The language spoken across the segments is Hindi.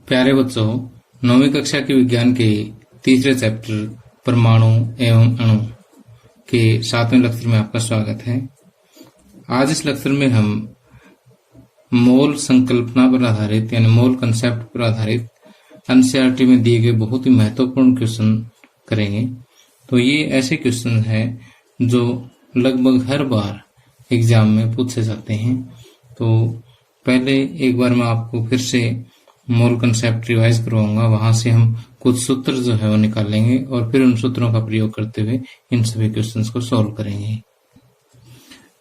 प्यारे बच्चों, 9वीं कक्षा के विज्ञान के तीसरे चैप्टर परमाणु एवं अणु के 7वें लेक्चर में आपका स्वागत है। आज इस लेक्चर में हम मोल संकल्पना पर आधारित यानी मोल कंसेप्ट पर आधारित एनसीईआरटी में दिए गए बहुत ही महत्वपूर्ण क्वेश्चन करेंगे। तो ये ऐसे क्वेश्चन हैं जो लगभग हर बार एग्जाम में पूछे जाते हैं। तो पहले एक बार मैं आपको फिर से मोल कंसेप्ट रिवाइज करवाऊंगा, वहां से हम कुछ सूत्र जो है वो निकालेंगे और फिर उन सूत्रों का प्रयोग करते हुए इन सभी क्वेश्चंस को सॉल्व करेंगे।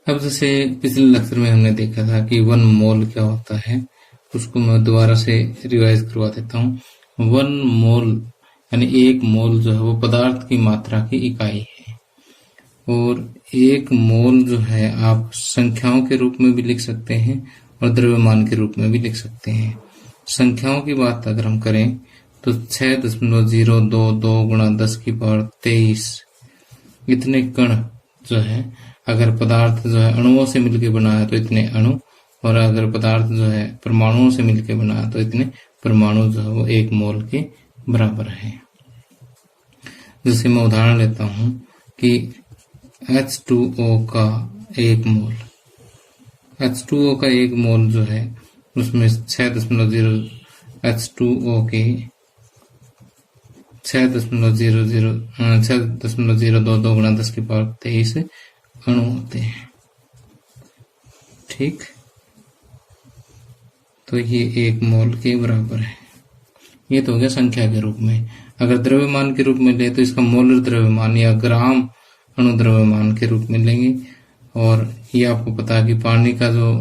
अब जैसे पिछले लेक्चर में हमने देखा था कि 1 मोल क्या होता है, उसको मैं दोबारा से रिवाइज करवा देता हूँ। 1 मोल यानी 1 मोल जो है वो पदार्थ की मात्रा की इकाई है, और 1 मोल जो है आप संख्याओं के रूप में भी लिख सकते हैं और द्रव्यमान के रूप में भी लिख सकते हैं। संख्याओं की बात अगर हम करें तो 6.022 गुणा 10 की पावर 23 इतने कण जो है, अगर पदार्थ जो है अणुओं से मिलकर बना है तो इतने अणु, और अगर पदार्थ जो है परमाणुओं से मिलकर बना है तो इतने परमाणु जो है वो 1 मोल के बराबर है। जैसे मैं उदाहरण लेता हूं कि H2O का 1 मोल, H2O का 1 मोल जो है उसमें 6.0 H2O के 6.022 गुणा 10 की पावर 23 अणु होते हैं। ठीक, तो ये 1 मोल के बराबर है। ये तो हो गया संख्या के रूप में। अगर द्रव्यमान के रूप में ले तो इसका मोलर द्रव्यमान या ग्राम अणु द्रव्यमान के रूप में लेंगे। और ये आपको पता है कि पानी का जो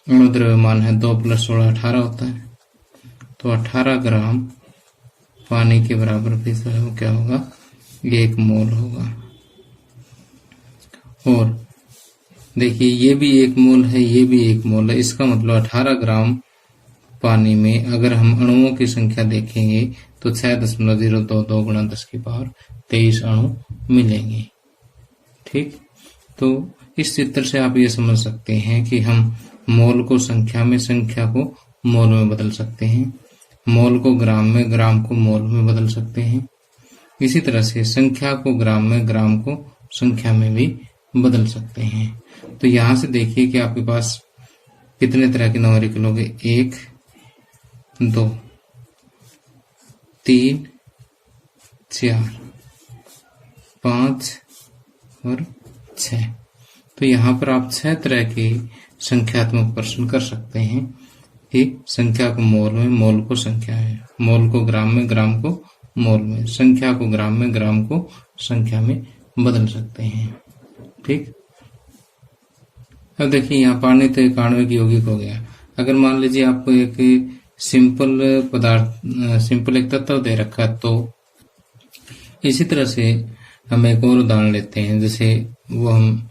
अणु द्रव्यमान है 2 + 16 18 होता है, तो 18 ग्राम पानी के बराबर भी जो है वो क्या होगा, 1 मोल होगा। और देखिए ये भी 1 मोल है, ये भी 1 मोल है। इसका मतलब 18 ग्राम पानी में अगर हम अणुओं की संख्या देखेंगे तो 6.022 गुणा 10 की पावर 23 अणु मिलेंगे। ठीक, तो इस चित्र से आप ये समझ सकते हैं कि हम मोल को संख्या में, संख्या को मोल में बदल सकते हैं, मोल को ग्राम में, ग्राम को मोल में बदल सकते हैं। इसी तरह से संख्या को ग्राम में, ग्राम को संख्या में भी बदल सकते हैं। तो यहां से देखिए कि आपके पास कितने तरह के नंबर निकलोगे, 1 2 3 4 5 और 6। तो यहाँ पर आप 6 तरह के संख्यात्मक प्रश्न कर सकते हैं कि संख्या को मोल में, मोल को संख्या में, मोल को ग्राम में, ग्राम को मोल में, संख्या को ग्राम में, ग्राम को संख्या में बदल सकते हैं। ठीक, अब देखिए यहाँ पानी तो 91 यौगिक हो गया। अगर मान लीजिए आपको एक सिंपल पदार्थ, सिंपल एक तत्व दे रखा है, तो इसी तरह से हम एक और उदाहरण लेते हैं। जैसे वो हम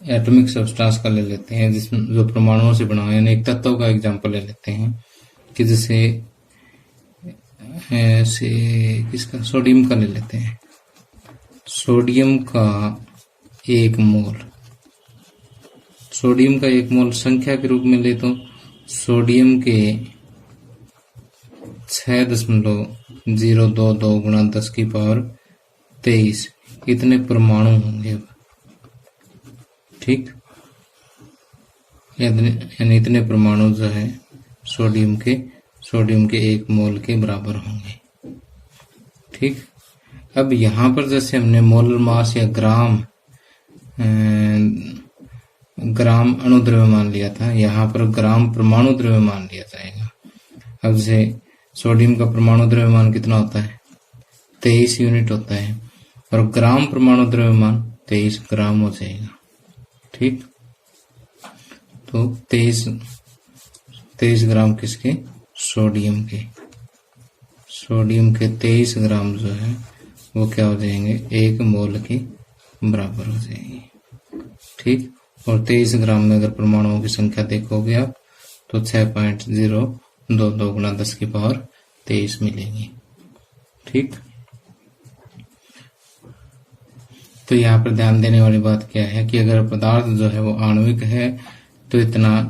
एटॉमिक सब्सटेंस का ले लेते हैं, जिसमें जो परमाणुओं से बना है, यानी एक तत्व का एग्जांपल ले लेते हैं कि जैसे ऐसे किसका, सोडियम का ले लेते हैं। सोडियम का 1 मोल, सोडियम का 1 मोल संख्या के रूप में ले तो सोडियम के 6.022 गुणा 10 की पावर 23 इतने परमाणु होंगे। ठीक, यानी इतने परमाणु जो है सोडियम के 1 मोल के बराबर होंगे। ठीक, अब यहाँ पर जैसे हमने मोलर मास या ग्राम अणु द्रव्यमान लिया था, यहाँ पर ग्राम परमाणु द्रव्यमान लिया जाएगा। अब जैसे सोडियम का परमाणु द्रव्यमान कितना होता है, 23 यूनिट होता है, और ग्राम परमाणु द्रव्यमान 23 ग्राम हो जाएगा। ठीक, तो 23 ग्राम किसके, सोडियम के, सोडियम के 23 ग्राम जो है वो क्या हो जाएंगे, 1 मोल के बराबर हो जाएंगे। ठीक, और 23 ग्राम में अगर परमाणुओं की संख्या देखोगे आप तो 6.022 गुणा 10 की पावर 23 मिलेगी। ठीक, तो यहाँ पर ध्यान देने वाली बात क्या है कि अगर पदार्थ जो है वो आणविक है तो इतना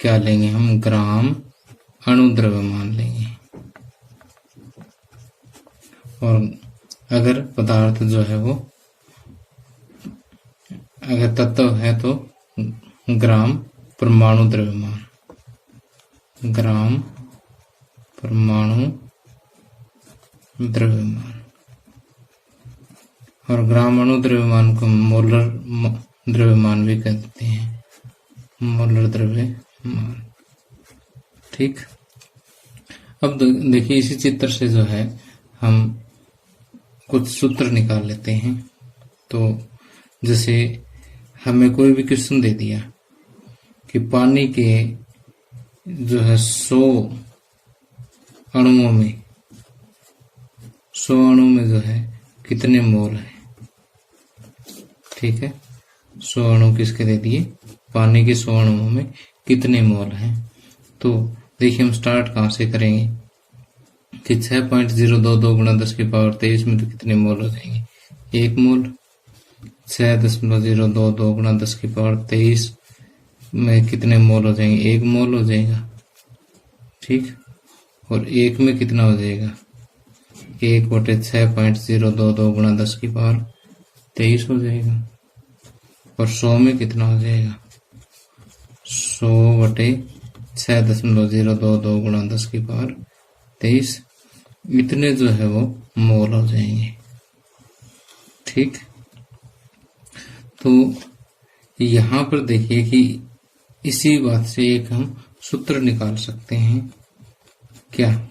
क्या लेंगे हम, ग्राम अणु द्रव्यमान लेंगे। और अगर पदार्थ जो है वो अगर तत्व है तो ग्राम परमाणु द्रव्यमान, ग्राम परमाणु द्रव्यमान। और ग्राम अणु द्रव्यमान को मोलर द्रव्यमान भी कहते हैं, मोलर द्रव्यमान। ठीक, अब देखिए इसी चित्र से जो है हम कुछ सूत्र निकाल लेते हैं। तो जैसे हमें कोई भी क्वेश्चन दे दिया कि पानी के जो है 100 अणुओं में 100 अणु में जो है कितने मोल है। ठीक है, 100 अणु किसके दे दिए, पानी के 100 अणुओं में कितने मोल हैं। तो देखिए हम स्टार्ट कहाँ से करेंगे कि 6.022 गुणा 10 की पावर 23 में तो कितने मोल हो जाएंगे, 1 मोल। 6.022 गुणा 10 की पावर 23 में कितने मोल हो जाएंगे, 1 मोल हो जाएगा। ठीक, और 1 में कितना हो जाएगा, 1/6.022 गुणा 10 की पावर 23 हो जाएगा। और 100 में कितना हो जाएगा, 100/6.022 गुणा 10 की पावर 23, इतने जो है वो मोल हो जाएंगे। ठीक, तो यहाँ पर देखिए कि इसी बात से एक हम सूत्र निकाल सकते हैं। क्या,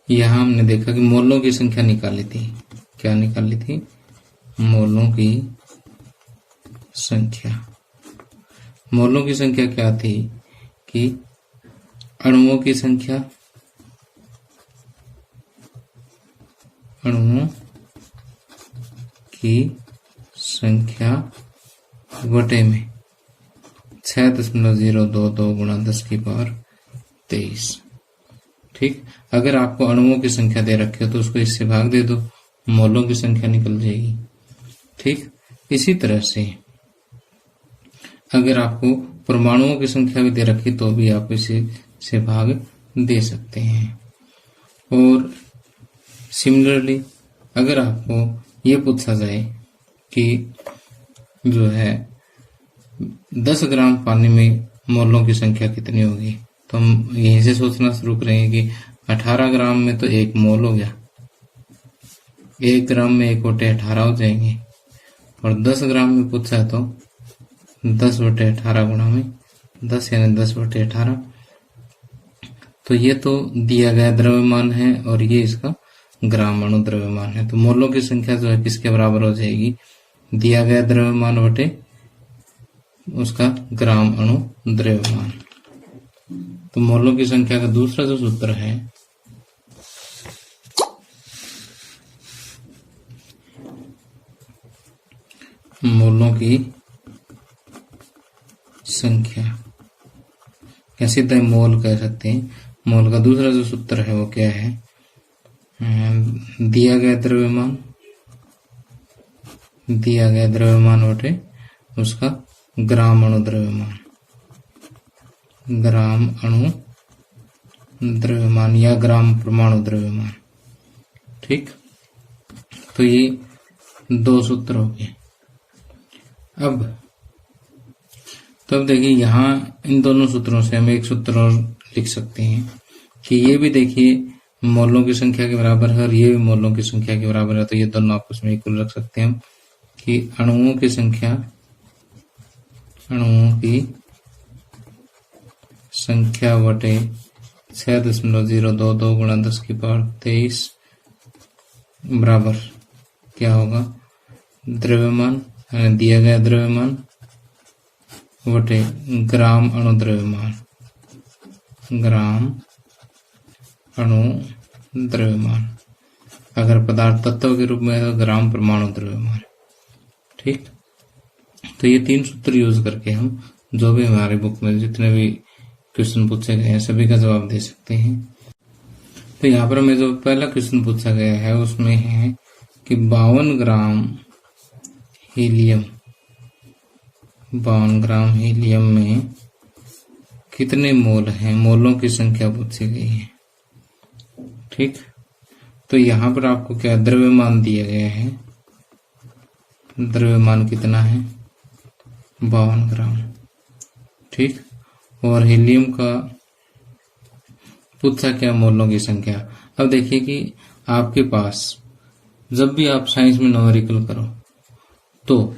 यहाँ हमने देखा कि मोलों की संख्या निकाली थी। क्या निकाली थी, मोलों की संख्या। मोलों की संख्या क्या थी कि अणुओं की संख्या, अणुओं की संख्या बटे में 6.022 गुणा 10 की पावर 23। ठीक, अगर आपको अणुओं की संख्या दे रखी हो तो उसको इससे भाग दे दो, मोलों की संख्या निकल जाएगी। ठीक, इसी तरह से अगर आपको परमाणुओं की संख्या भी दे रखी तो भी आप इसे से भाग दे सकते हैं। और सिमिलरली अगर आपको ये पूछा जाए कि जो है 10 ग्राम पानी में मोलों की संख्या कितनी होगी, तो हम यहीं से सोचना शुरू करेंगे कि 18 ग्राम में तो 1 मोल हो गया, 1 ग्राम में 1/18 हो जाएंगे। और 10 ग्राम में पूछा है तो 10/18 गुणा में 10 यानी 10/18। तो ये तो दिया गया द्रव्यमान है और ये इसका ग्राम अणु द्रव्यमान है। तो मोलों की संख्या जो है किसके बराबर हो जाएगी, दिया गया द्रव्यमान बटे उसका ग्राम अणु द्रव्यमान। तो मोलों की संख्या का दूसरा जो सूत्र है मोलों की संख्या, या सीधे मोल कह सकते हैं। मोल का दूसरा जो सूत्र है वो क्या है, दिया गया द्रव्यमान, दिया गया द्रव्यमान बटे उसका ग्राम अणु द्रव्यमान, ग्राम अणु द्रव्यमान या ग्राम परमाणु द्रव्यमान। ठीक, तो ये 2 सूत्र हो गए। अब तब देखिए यहाँ इन दोनों सूत्रों से हम एक सूत्र और लिख सकते हैं कि ये भी देखिए मोलों की संख्या के बराबर है और ये भी मोलों की संख्या के बराबर है। तो ये दोनों आपस में इक्वल रख सकते हैं हम कि अणुओं की संख्या, अणुओं की संख्या बटे 6.022 गुणा 10 की पावर 23 बराबर क्या होगा, द्रव्यमान दिया गया द्रव्यमान बटे ग्राम अणु द्रव्यमान, ग्राम अणु द्रव्यमान। अगर पदार्थ तत्व के रूप में है तो ग्राम परमाणु द्रव्यमान। ठीक, तो ये 3 सूत्र यूज करके हम जो भी हमारी बुक में जितने भी क्वेश्चन पूछे गए हैं सभी का जवाब दे सकते हैं। तो यहाँ पर हमें जो पहला क्वेश्चन पूछा गया है उसमें है कि 52 ग्राम हीलियम, 52 ग्राम हीलियम में कितने मोल हैं, मोलों की संख्या पूछी गई है। ठीक, तो यहाँ पर आपको क्या द्रव्यमान दिया गया है, द्रव्यमान कितना है 52 ग्राम। ठीक, और हीलियम का पूछा क्या मोलों की संख्या। अब देखिए कि आपके पास जब भी आप साइंस में न्यूमेरिकल करो तो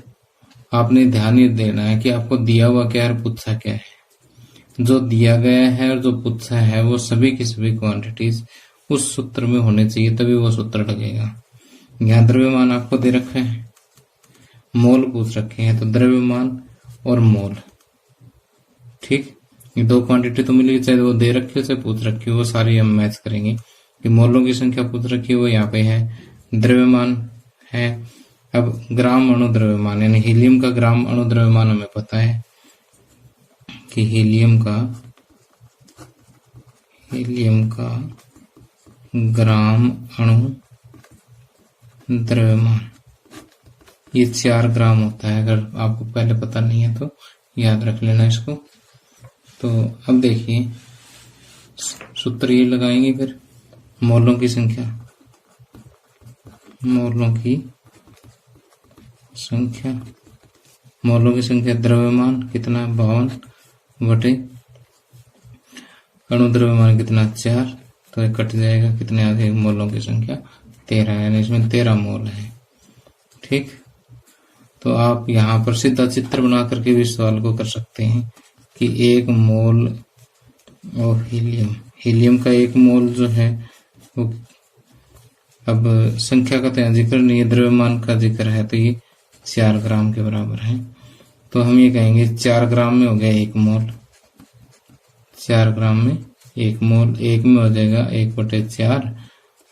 आपने ध्यान ये देना है कि आपको दिया हुआ क्या है, पूछा क्या है। जो दिया गया है और जो पूछा है वो सभी की सभी क्वांटिटीज उस सूत्र में होने चाहिए, तभी वो सूत्र लगेगा। यहाँ द्रव्यमान आपको दे रखा है, मोल पूछ रखे हैं, तो द्रव्यमान और मोल। ठीक, ये दो क्वांटिटी तो मिलेगी, चाहे वो दे रखी हो चाहे पूछ रखी हो, वो सारी हम मैच करेंगे। कि मोलों की संख्या पूछ रखी है वो यहाँ पे है, द्रव्यमान है। अब ग्राम अणु द्रव्यमान यानी हीलियम का ग्राम अणु द्रव्यमान हमें पता है कि हीलियम का ग्राम अणु द्रव्यमान ये 4 ग्राम होता है। अगर आपको पहले पता नहीं है तो याद रख लेना इसको। तो अब देखिए सूत्र ये लगाएंगे, फिर मोलों की संख्या द्रव्यमान कितना 52 बटे अणु द्रव्यमान कितना 4, तो ये कट जाएगा, कितने आ जाएगा मोलों की संख्या 13, यानी इसमें 13 मोल है। ठीक, तो आप यहाँ पर सीधा चित्र बना करके भी सवाल को कर सकते हैं कि 1 मोल और हीलियम का 1 मोल जो है वो, अब संख्या का तो यहाँ जिक्र नहीं है, द्रव्यमान का जिक्र है, तो ये 4 ग्राम के बराबर है। तो हम ये कहेंगे 4 ग्राम में हो गया 1 मोल, 4 ग्राम में 1 मोल, 1 में हो जाएगा 1/4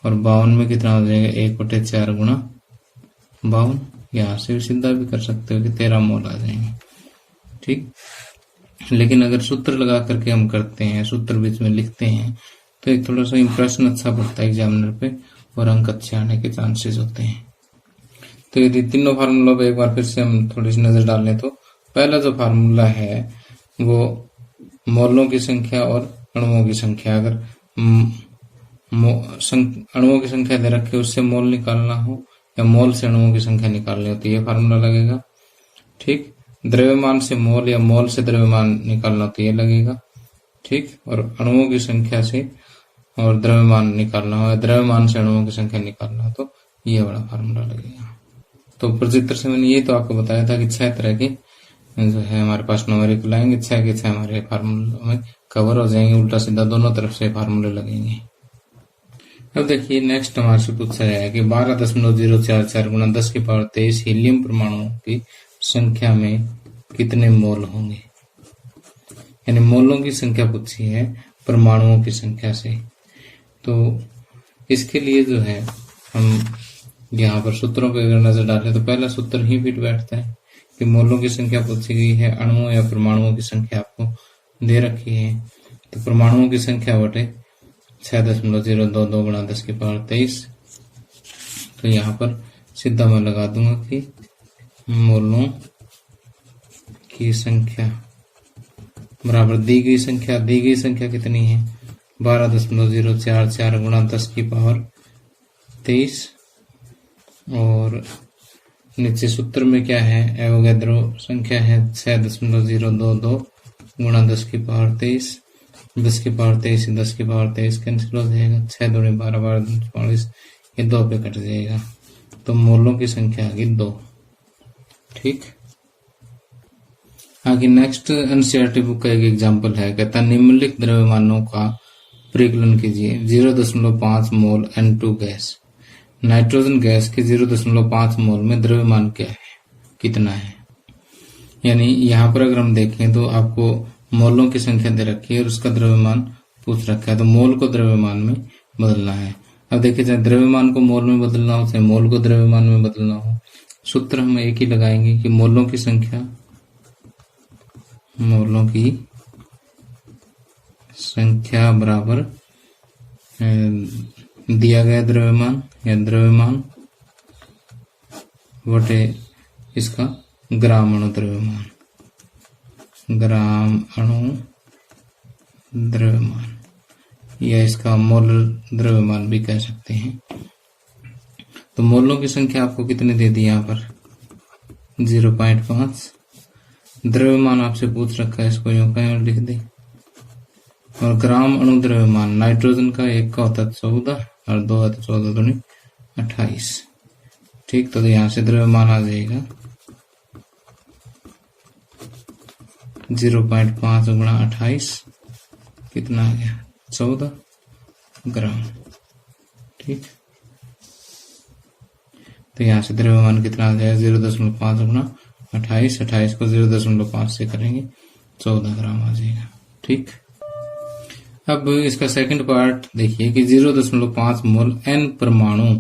और 52 में कितना हो जाएगा 1/4 गुणा 52। यहाँ से सीधा भी कर सकते हो कि 13 मोल आ जाएंगे। ठीक, लेकिन अगर सूत्र लगा करके हम करते हैं, सूत्र बीच में लिखते हैं, तो एक थोड़ा सा इंप्रेशन अच्छा पड़ता है एग्जामिनर पे और अंक अच्छे आने के चांसेस होते हैं। तो यदि तीनों फार्मूला पे एक बार फिर से हम थोड़ी सी नजर डाल लें, तो पहला जो फार्मूला है वो मोलों की संख्या और अणुओं की संख्या। अगर अणुओं की संख्या दे रखे उससे मोल निकालना हो या मोल से अणुओं की संख्या निकालनी हो तो ये फार्मूला लगेगा। ठीक, द्रव्यमान से मोल या मोल से द्रव्यमान निकालना तो ये लगेगा। ठीक, और अणुओं की संख्या से और द्रव्यमान निकालना हो, द्रव्यमान से अणुओं की संख्या निकालना हो तो ये बड़ा फार्मूला लगेगा। तो प्रचित्र से मैंने ये तो आपको बताया था कि 6 तरह के जो है हमारे पास न्यूमेरिकल आएंगे, 6 के 6 हमारे फार्मूलों में कवर हो जाएंगे, उल्टा सीधा दोनों तरफ से फार्मूले लगेंगे। अब देखिए नेक्स्ट हमारे से पूछा है कि 12.044 गुणा 10⁻23 हीलियम परमाणुओं की संख्या में कितने मोल होंगे। यानी मोलों की संख्या पूछी है परमाणुओं की संख्या से। तो इसके लिए जो है हम यहाँ पर सूत्रों पर अगर नजर डालें तो पहला सूत्र ही फिट बैठता है कि मोलों की संख्या पूछी गई है, अणुओं या परमाणुओं की संख्या आपको दे रखी है, तो परमाणुओं की संख्या बटे 6.022 गुणा 10⁻23। तो यहाँ पर सीधा मैं लगा दूंगा कि मोलों की संख्या बराबर दी गई संख्या कितनी है 12.044 गुणा 10⁻23 और नीचे सूत्र में क्या है एवोगैड्रो संख्या है 6.022 गुणा 10⁻23। 10⁻23 कैंसिल हो जाएगा, 6 दूनी 12 12 44, ये 2 पे कट जाएगा, तो मोलों की संख्या आ गई 2। ठीक, आगे नेक्स्ट एनसीईआरटी बुक का एक एग्जाम्पल है, कहता है निम्नलिखित द्रव्यमानों का परिकलन कीजिए। 0.5 मोल N2 गैस, नाइट्रोजन गैस के 0.5 मोल में द्रव्यमान क्या है, कितना है। यानी यहाँ पर अगर हम देखें तो आपको मोलों की संख्या दे रखी है और उसका द्रव्यमान पूछ रखा है, तो मोल को द्रव्यमान में बदलना है। अब देखिए चाहे द्रव्यमान को मोल में बदलना हो चाहे मोल को द्रव्यमान में बदलना हो, सूत्र हम एक ही लगाएंगे कि मोलों की संख्या बराबर दिया गया द्रव्यमान या द्रव्यमान बटे इसका ग्राम अणु द्रव्यमान, या इसका मोलर द्रव्यमान भी कह सकते हैं। तो मोलों की संख्या आपको कितनी दे दी यहाँ पर 0.5। द्रव्यमान आपसे पूछ रखा है, इसको यूं कहीं और लिख दे। और ग्राम अणु द्रव्यमान नाइट्रोजन का एक का होता है 14 और दो है तो 14 दूनी 28। ठीक, तो यहाँ से द्रव्यमान आ जाएगा 0.5 गुणा 28 कितना आ गया 14 ग्राम। ठीक, तो यहाँ से द्रव्यमान कितना आ जाएगा 0.5 गुणा 28, 28 को 0.5 से करेंगे 14 ग्राम आ जाएगा। ठीक, अब इसका सेकंड पार्ट देखिए कि 0.5 मोल n परमाणु।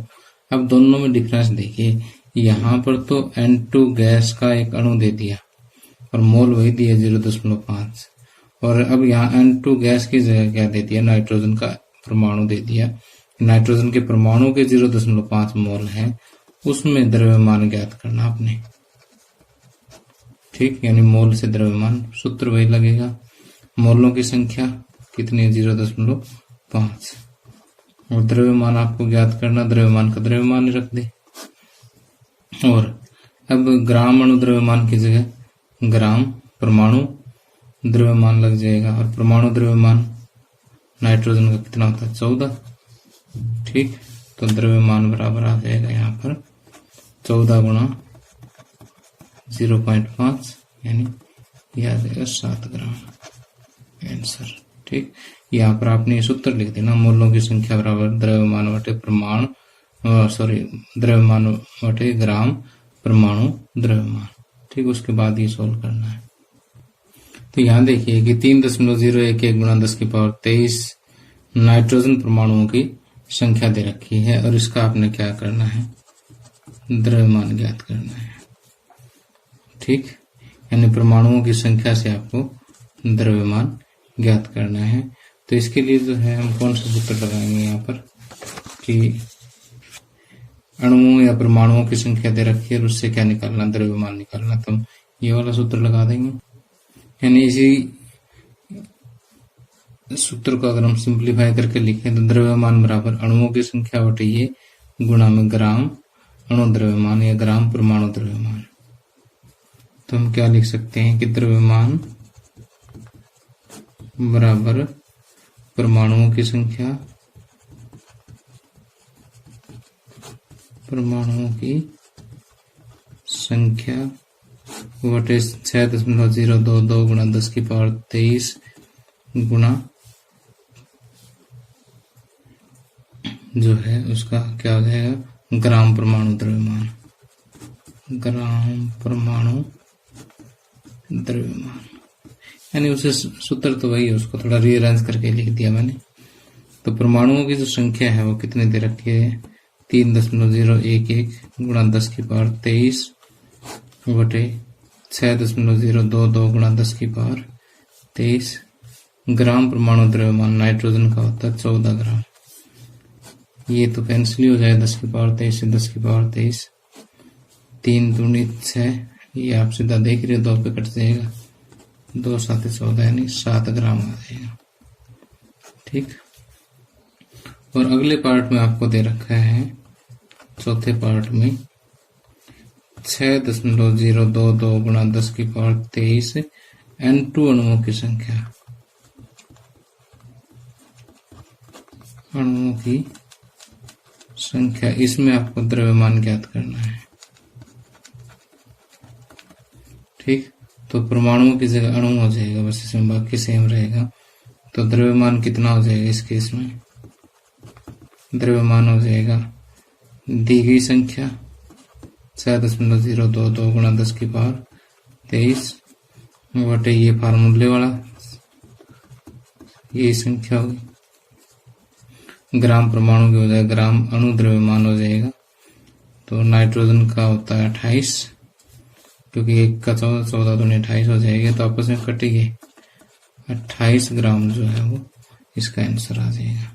अब दोनों में डिफरेंस देखिए, यहाँ पर तो N2 गैस का एक अणु दे दिया और मोल वही दिया 0.5, और अब यहाँ N2 गैस की जगह क्या दे दिया नाइट्रोजन का परमाणु दे दिया। नाइट्रोजन के परमाणु के 0.5 मोल है, उसमें द्रव्यमान ज्ञात करना आपने। ठीक, यानी मोल से द्रव्यमान सूत्र वही लगेगा। मोलों की संख्या कितनी है 0.5 और द्रव्यमान आपको ज्ञात करना, द्रव्यमान का द्रव्यमान रख दे। और अब ग्राम अणु द्रव्यमान की जगह ग्राम परमाणु द्रव्यमान लग जाएगा, और परमाणु द्रव्यमान नाइट्रोजन का कितना होता है 14। ठीक, तो द्रव्यमान बराबर आ जाएगा यहाँ पर 14 गुणा 0.5 यानी यह आ जाएगा 7 ग्राम आंसर। ठीक, यहाँ पर आपने सूत्र लिख देना, मोलों की संख्या बराबर द्रव्यमान बटे परमाणु द्रव्यमान बटे ग्राम परमाणु द्रव्यमान। ठीक, उसके बाद ये सोल्व करना है। तो यहाँ देखिए कि 3.011 गुणा 10⁻23 नाइट्रोजन परमाणुओं की संख्या दे रखी है, और इसका आपने क्या करना है द्रव्यमान ज्ञात करना है। ठीक, यानी परमाणुओं की संख्या से आपको द्रव्यमान ज्ञात करना है। तो इसके लिए जो है हम कौन सा सूत्र लगाएंगे यहाँ पर कि अणुओं या परमाणुओं की संख्या दे रखी है और उससे क्या निकालना द्रव्यमान निकालना, तो हम ये वाला सूत्र लगा देंगे। यानी इसी सूत्र को अगर हम सिंप्लीफाई करके लिखें तो द्रव्यमान बराबर अणुओं की संख्या बटे ये गुणा में ग्राम अणु द्रव्यमान या ग्राम परमाणु द्रव्यमान। तो हम क्या लिख सकते हैं कि द्रव्यमान बराबर परमाणुओं की संख्या बटे 6.022 गुणा 10⁻23 गुणा जो है उसका क्या हो जाएगा ग्राम परमाणु द्रव्यमान, ग्राम परमाणु द्रव्यमान। यानी उसे सूत्र तो वही है, उसको थोड़ा रीअरेंज करके लिख दिया मैंने। तो परमाणुओं की जो संख्या है वो कितने दे रखी है 3.011 गुणा 10⁻23 बटे 6.022 गुणा 10⁻23 ग्राम परमाणु द्रव्यमान नाइट्रोजन का होता है 14 ग्राम। ये तो कैंसिल हो जाए 10⁻23 से 10⁻23 3 दूनी 6, ये आप सीधा देख रहे हो 2 पे कट जाएगा, 2 7 14 यानी 7 ग्राम आ जाएगा। ठीक, और अगले पार्ट में आपको दे रखा है चौथे पार्ट में 6.022 गुणा 10⁻23 N2 अणुओं की संख्या, अणुओं की संख्या, इसमें आपको द्रव्यमान ज्ञात करना है। ठीक, तो परमाणुओं की जगह अणु हो जाएगा, बस इसमें बाकी सेम रहेगा। तो द्रव्यमान कितना हो जाएगा इस केस में, द्रव्यमान हो जाएगा दी गई संख्या 6.022 गुणा 10⁻23 बटे ये फार्मूले वाला ये संख्या होगी, ग्राम परमाणु की हो जाएगा ग्राम अणु द्रव्यमान हो जाएगा। तो नाइट्रोजन का होता है 28, क्योंकि 1 का 14 दूनी 28 हो जाएगा, तो आपस में कटेंगे 28 ग्राम जो है वो इसका आंसर आ जाएगा।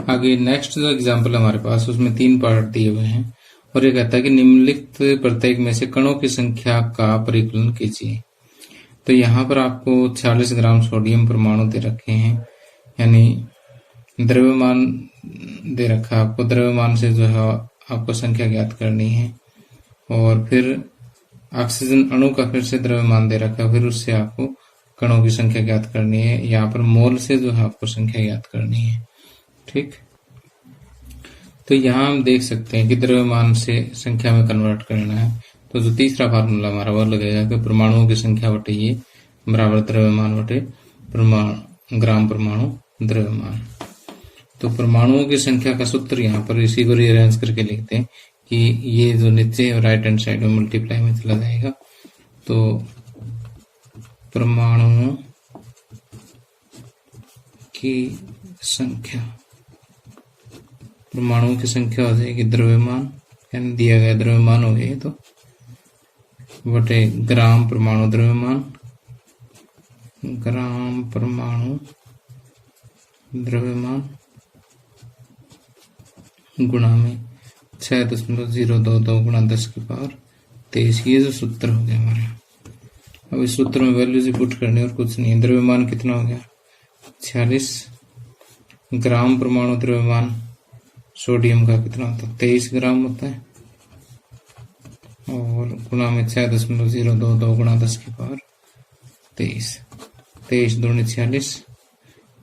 आगे नेक्स्ट जो एग्जाम्पल हमारे पास उसमें 3 पार्ट दिए हुए हैं, और ये कहता है कि निम्नलिखित प्रत्येक में से कणों की संख्या का परिकलन कीजिए। तो यहाँ पर आपको 46 ग्राम सोडियम परमाणु दे रखे हैं, यानी द्रव्यमान दे रखा है आपको, द्रव्यमान से जो है आपको संख्या ज्ञात करनी है। और फिर ऑक्सीजन अणु का फिर से द्रव्यमान दे रखा है, फिर उससे आपको कणों की संख्या ज्ञात करनी है। यहाँ पर मोल से जो है आपको संख्या ज्ञात करनी है। ठीक, तो यहाँ हम देख सकते हैं कि द्रव्यमान से संख्या में कन्वर्ट करना है, तो जो तीसरा फार्मूला हमारा वह लगेगा कि परमाणुओं की संख्या बटे ये बराबर द्रव्यमान बटे ग्राम परमाणु द्रव्यमान। तो परमाणुओं की संख्या का सूत्र यहाँ पर इसी को रीअरेंज करके लिखते हैं कि ये जो नीचे राइट हैंड साइड में मल्टीप्लाई में चला जाएगा। तो परमाणुओं की संख्या, परमाणुओं की संख्या हो जाएगी द्रव्यमान, यानी दिया गया द्रव्यमान हो गया तो बटे ग्राम परमाणु द्रव्यमान, ग्राम परमाणु द्रव्यमान गुणा में 6.022 गुणा 10⁻23। ये जो सूत्र हो गया हमारे। अब इस सूत्र में वैल्यूज पुट करनी और कुछ नहीं है। द्रव्यमान कितना हो गया 46, ग्राम परमाणु द्रव्यमान सोडियम का कितना होता है 23 ग्राम होता है, और गुणा में 6.022 गुणा 10⁻23। 23 दूनी 46,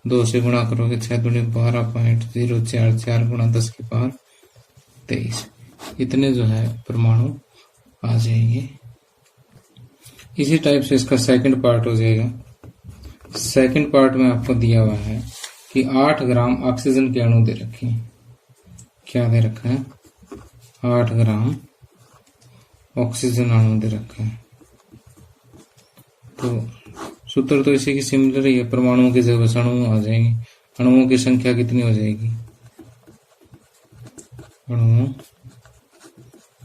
2 से गुणा करोगे 6 दूनी 12.044 गुणा 10⁻23। इतने जो है परमाणु आ जाएंगे। इसी टाइप से इसका सेकंड पार्ट हो जाएगा। सेकंड पार्ट में आपको दिया हुआ है कि 8 ग्राम ऑक्सीजन के अणु दे रखे हैं। क्या दे रखा है 8 ग्राम ऑक्सीजन अणु दे रखा है। तो सूत्र तो इसी की सिमिलर ही है। परमाणुओं की जगह अणु आ जाएंगे। अणुओं की संख्या कितनी हो जाएगी, अणुओं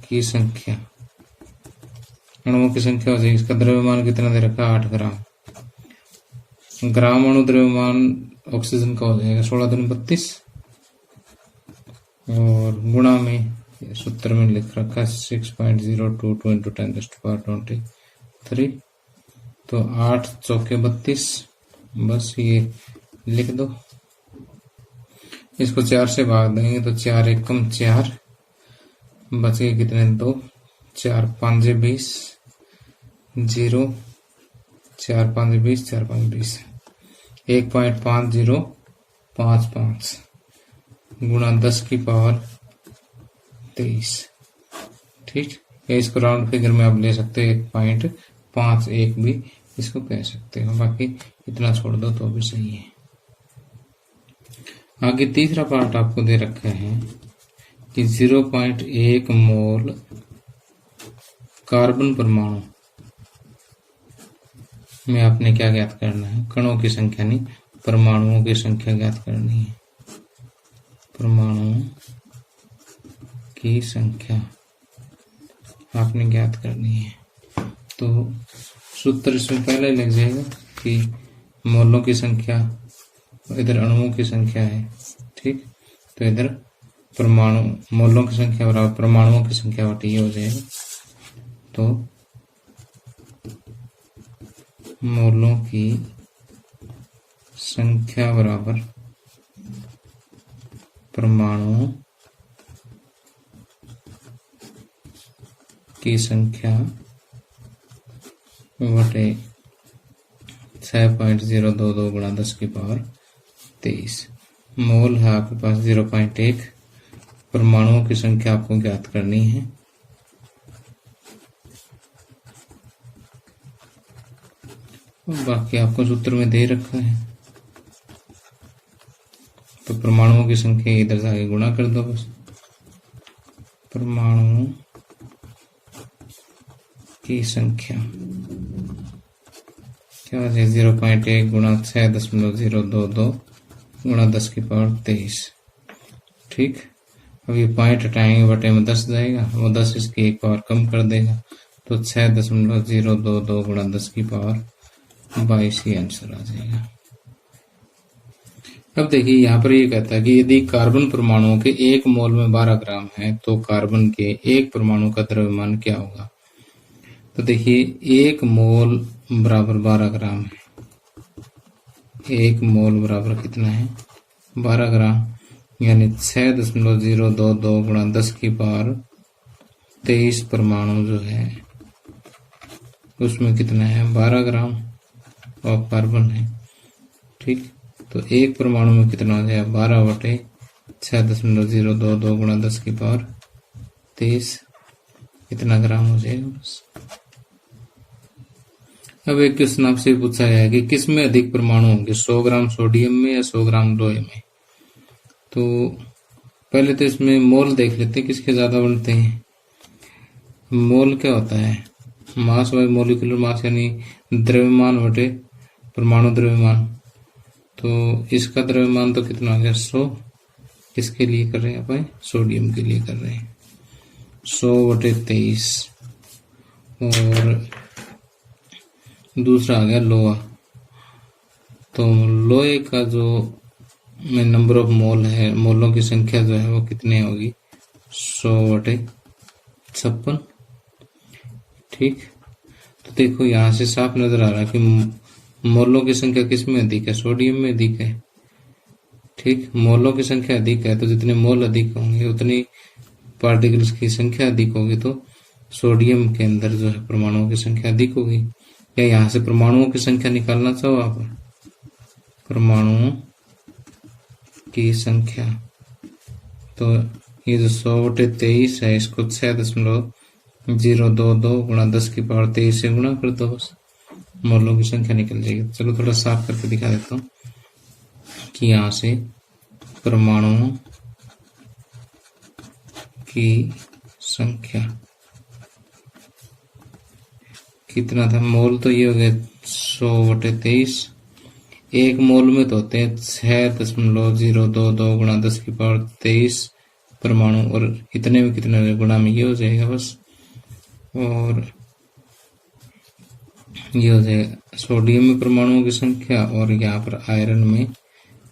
की संख्या, अणुओं की संख्या हो जाएगी। इसका द्रव्यमान कितना दे रखा है 8 ग्राम। ग्राम अणु द्रव्यमान ऑक्सीजन का हो जाएगा 16 दूनी 32, और गुणा में सूत्र में लिख रखा है 6.022 into 10⁻23। तो 8 चौके 32, बस ये लिख दो। इसको 4 से भाग देंगे तो 4 एकम 4, बचे कितने 2, 4 5 20, 0 4 5 20, 4 5 20, 1.5055 गुणा 10⁻23। ठीक है, इसको राउंड फिगर में आप ले सकते हो, 1.51 भी इसको कह सकते हो, बाकी इतना छोड़ दो तो भी सही है। आगे तीसरा पार्ट आपको दे रखा है कि 0.1 मोल कार्बन परमाणु में आपने क्या ज्ञात करना है, कणों की संख्या नहीं परमाणुओं की संख्या ज्ञात करनी है। परमाणुओं की संख्या आपने ज्ञात करनी है। तो सूत्र इसमें पहले लग जाएगा कि मोलों की संख्या, इधर अणुओं की संख्या है। ठीक, तो इधर परमाणु मोलों की संख्या बराबर परमाणुओं की संख्या बटी ये हो जाएगा। तो मोलों की संख्या बराबर परमाणुओं की संख्या बटे 6.022 गुणा 10⁻23। मोल है आपके पास 0.1, परमाणुओं की संख्या आपको ज्ञात करनी है। बाकी आपको सूत्र में दे रखा है, तो परमाणुओं की संख्या इधर से आगे गुणा कर दो बस। परमाणुओं की संख्या क्या हो जाए 0.1 गुणा 6.022 गुणा 10⁻23। ठीक, अब ये पॉइंट हटाएंगे, बटे में 10 जाएगा, वो 10 इसकी एक पावर कम कर देगा, तो 6.022 गुणा 10⁻22 ही आंसर आ जाएगा। अब देखिए यहाँ पर ये कहता है कि यदि कार्बन परमाणुओं के 1 मोल में 12 ग्राम है तो कार्बन के 1 परमाणु का द्रव्यमान क्या होगा। तो देखिए 1 मोल बराबर 12 ग्राम है। 1 मोल बराबर कितना है 12 ग्राम, यानी 6.022 गुणा 10 की पावर 23 परमाणु जो है उसमें कितना है 12 ग्राम ऑफ कार्बन है। ठीक, तो एक परमाणु में कितना हो जाएगा 12/6.022 गुणा 10 की पावर 23 कितना ग्राम हो जाएगा बस। अब एक क्वेश्चन आपसे पूछा गया है कि किस में अधिक परमाणु होंगे, 100 ग्राम सोडियम में या 100 ग्राम लोहे में। तो पहले तो इसमें मोल देख लेते हैं किसके ज्यादा बनते हैं। मोल क्या होता है, मास बाय मोलिकुलर मास, यानी द्रव्यमान बटे परमाणु द्रव्यमान। तो इसका द्रव्यमान तो कितना हो गया 100, किसके लिए कर रहे हैं अपन, सोडियम के लिए कर रहे हैं, 100/23। और दूसरा आ गया लोहा, तो लोहे का जो नंबर ऑफ मोल है, मोलों की संख्या जो है वो कितनी होगी 100/56। ठीक, तो देखो यहाँ से साफ नजर आ रहा है कि मोलों की संख्या किस में अधिक है, सोडियम में अधिक है। ठीक, मोलों की संख्या अधिक है तो जितने मोल अधिक होंगे उतनी पार्टिकल्स की संख्या अधिक होगी, तो सोडियम के अंदर जो है परमाणुओं की संख्या अधिक होगी। या यहाँ से परमाणुओं की संख्या निकालना चाहो आप, परमाणुओं की संख्या, तो ये जो 100/23 है इसको 6.022 गुणा 10 की पावर 23 से गुणा कर दो, बस मोलों की संख्या निकल जाएगी। चलो थोड़ा साफ करके दिखा देता हूँ कि यहाँ से परमाणुओं की संख्या कितना था, मोल तो ये हो गया 100/23। एक मोल में तो होते हैं 6.022 गुणा 10 की पावर 23 परमाणु, और इतने में कितने गुणा में ये हो जाएगा बस। और ये हो जाएगा सोडियम में परमाणुओं की संख्या, और यहाँ पर आयरन में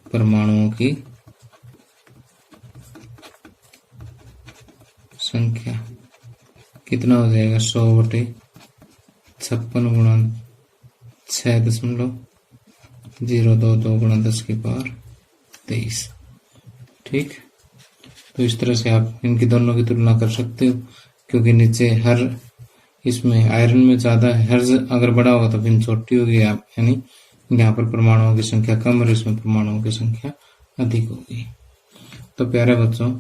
परमाणुओं की संख्या कितना हो जाएगा 100/56 गुणा 6.022 गुणा 10 की पावर 23। ठीक, तो इस तरह से आप इनकी दोनों की तुलना कर सकते हो, क्योंकि नीचे हर इसमें आयरन में ज्यादा है, हर अगर बड़ा होगा तो भिन्न छोटी होगी, यानी यहाँ पर परमाणुओं की संख्या कम और इसमें परमाणुओं की संख्या अधिक होगी। तो प्यारे बच्चों,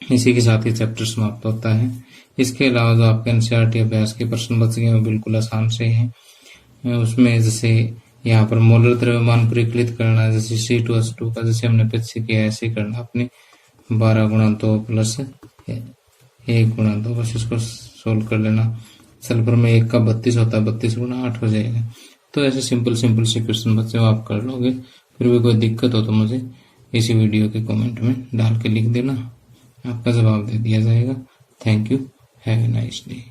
इसी के साथ ही चैप्टर समाप्त होता है। इसके अलावा जो आपके एनसीईआरटी अभ्यास के प्रश्न बच गए वो बिल्कुल आसान से हैं। उसमें जैसे यहाँ पर मोलर द्रव्यमान परिकलित करना, जैसे C2H2 का जैसे हमने पीछे किया ऐसे करना अपने 12 × 2 + 1 × 2, बस इसको सोल्व कर लेना। सल्फर में 1 का 32 होता है, 32 × 8 हो जाएगा। तो ऐसे सिंपल से क्वेश्चन बच्चे आप कर लोगे। फिर भी कोई दिक्कत हो तो मुझे इसी वीडियो के कमेंट में डाल के लिख देना, आपका जवाब दे दिया जाएगा। Thank you, have a nice day.